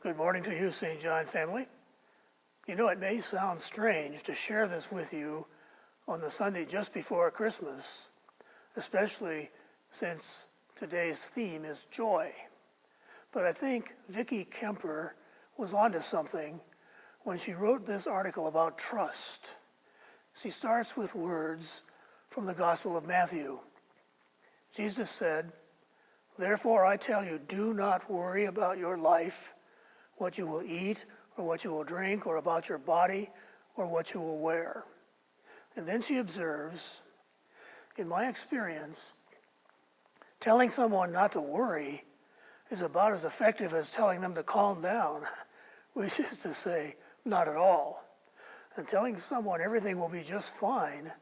Good morning to you, St. John family. You know, it may sound strange to share this with you on the Sunday just before Christmas, especially since today's theme is joy. But I think Vicki Kemper was onto something when she wrote this article about trust. She starts with words from the Gospel of Matthew. Jesus said, "Therefore I tell you, do not worry about your life, what you will eat or what you will drink, or about your body or what you will wear." And then she observes, in my experience, telling someone not to worry is about as effective as telling them to calm down, which is to say, not at all. And telling someone everything will be just fine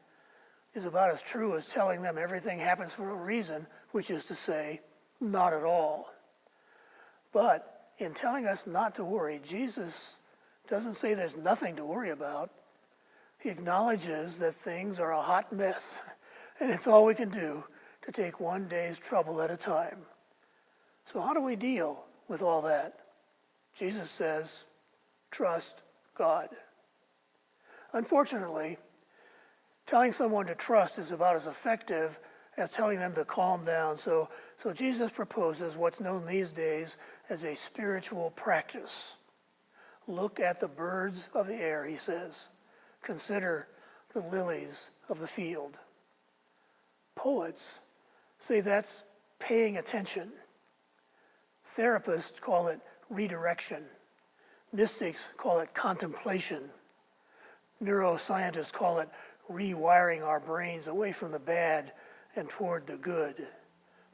is about as true as telling them everything happens for a reason, which is to say, not at all. But in telling us not to worry, Jesus doesn't say there's nothing to worry about. He acknowledges that things are a hot mess, and it's all we can do to take one day's trouble at a time. So how do we deal with all that? Jesus says, trust God. Unfortunately, telling someone to trust is about as effective as telling them to calm down. So Jesus proposes what's known these days as a spiritual practice. Look at the birds of the air, he says. Consider the lilies of the field. Poets say that's paying attention. Therapists call it redirection. Mystics call it contemplation. Neuroscientists call it rewiring our brains away from the bad and toward the good.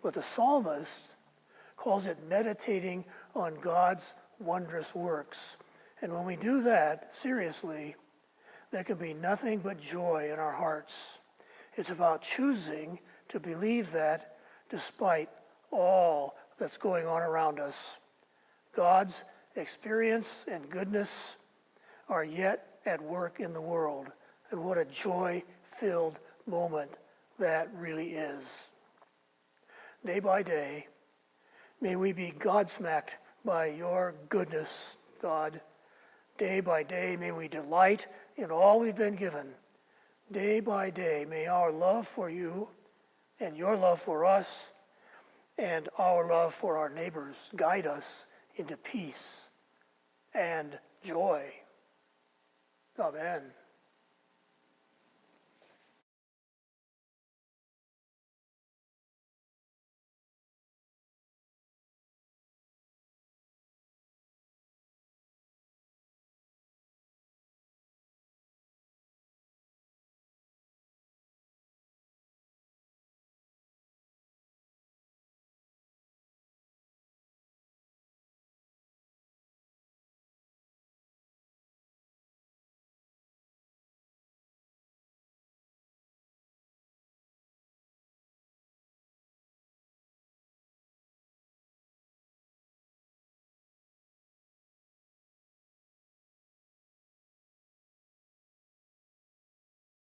But the psalmist calls it meditating on God's wondrous works. And when we do that seriously, there can be nothing but joy in our hearts. It's about choosing to believe that despite all that's going on around us, God's experience and goodness are yet at work in the world. And what a joy-filled moment that really is. Day by day, may we be godsmacked by your goodness, God. Day by day, may we delight in all we've been given. Day by day, may our love for you and your love for us and our love for our neighbors guide us into peace and joy. Amen.